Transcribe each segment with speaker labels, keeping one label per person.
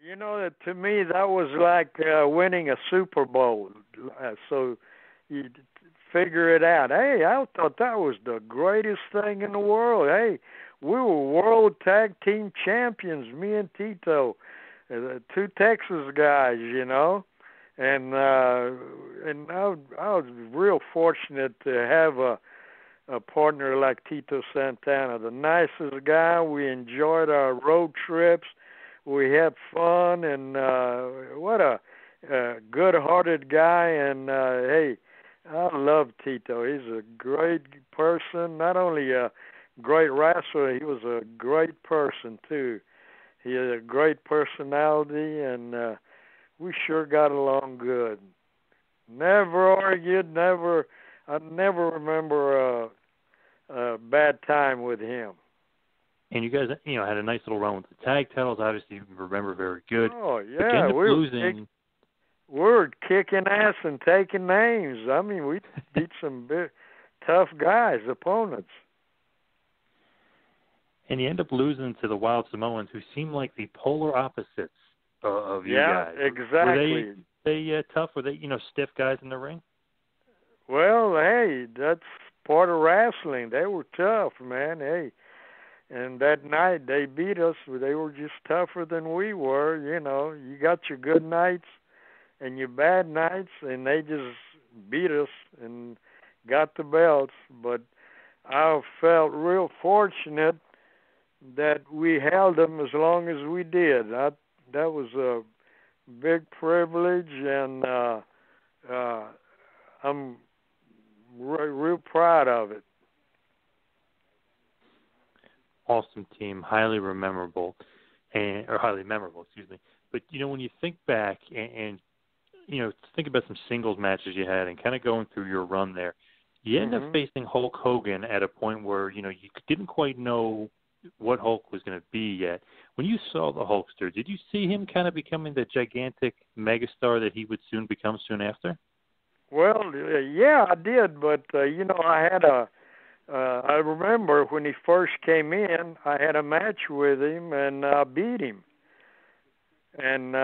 Speaker 1: You know, to me, that was like winning a Super Bowl. So you figure it out. Hey, I thought that was the greatest thing in the world. Hey, we were world tag team champions, me and Tito, two Texas guys, you know. And I was real fortunate to have a partner like Tito Santana, the nicest guy. We enjoyed our road trips. We had fun, and what a good-hearted guy. And hey, I love Tito. He's a great person. Not only a great wrestler, he was a great person too. He had a great personality, and we sure got along good. Never argued. I never remember a bad time with him.
Speaker 2: And you guys, had a nice little run with the tag titles. Obviously, you remember very good.
Speaker 1: Oh
Speaker 2: But you
Speaker 1: yeah,
Speaker 2: end up losing.
Speaker 1: We were kicking ass and taking names. I mean, we beat some big, tough guys, opponents.
Speaker 2: And you end up losing to the Wild Samoans, who seem like the polar opposites of you guys.
Speaker 1: Yeah, exactly.
Speaker 2: Were they tough? Were they stiff guys in the ring?
Speaker 1: Well, hey, that's part of wrestling. They were tough, man. Hey. And that night they beat us. They were just tougher than we were. You got your good nights and your bad nights, and they just beat us and got the belts. But I felt real fortunate that we held them as long as we did. That was a big privilege, and I'm real proud of it.
Speaker 2: Awesome team, highly memorable, excuse me. But when you think back and think about some singles matches you had and kind of going through your run there, you end up facing Hulk Hogan at a point where you didn't quite know what Hulk was going to be yet. When you saw the Hulkster, did you see him kind of becoming the gigantic megastar that he would soon become soon after?
Speaker 1: Well, yeah, I did, but I had I remember when he first came in, I had a match with him and beat him. And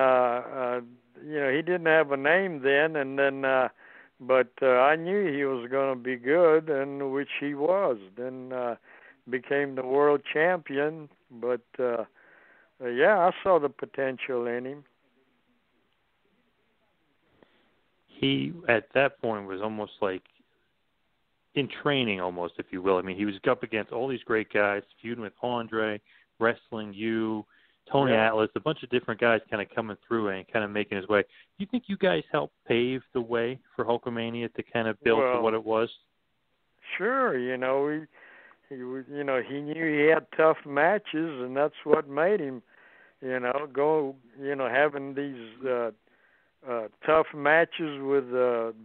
Speaker 1: he didn't have a name then, and then, but I knew he was going to be good, and which he was. Then became the world champion. But yeah, I saw the potential in him.
Speaker 2: He at that point was almost like in training, almost, if you will. I mean, he was up against all these great guys, feuding with Andre, wrestling you, Tony Atlas, a bunch of different guys kind of coming through and kind of making his way. Do you think you guys helped pave the way for Hulkamania to kind of build to what it was?
Speaker 1: Sure, he knew he had tough matches, and that's what made him, having these tough matches with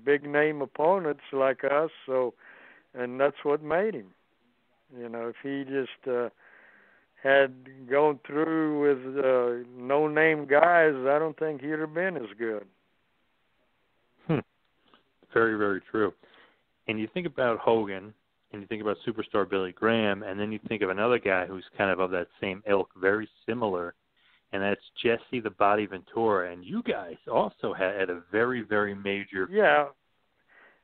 Speaker 1: big name opponents like us. So. And that's what made him. If he just had gone through with no-name guys, I don't think he'd have been as good.
Speaker 2: Very, very true. And you think about Hogan, and you think about superstar Billy Graham, and then you think of another guy who's kind of that same ilk, very similar, and that's Jesse the Body Ventura. And you guys also had a very, very major...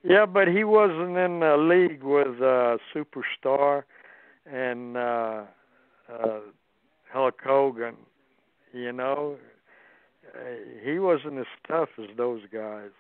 Speaker 1: Yeah, but he wasn't in a league with Superstar and Hulk Hogan. He wasn't as tough as those guys.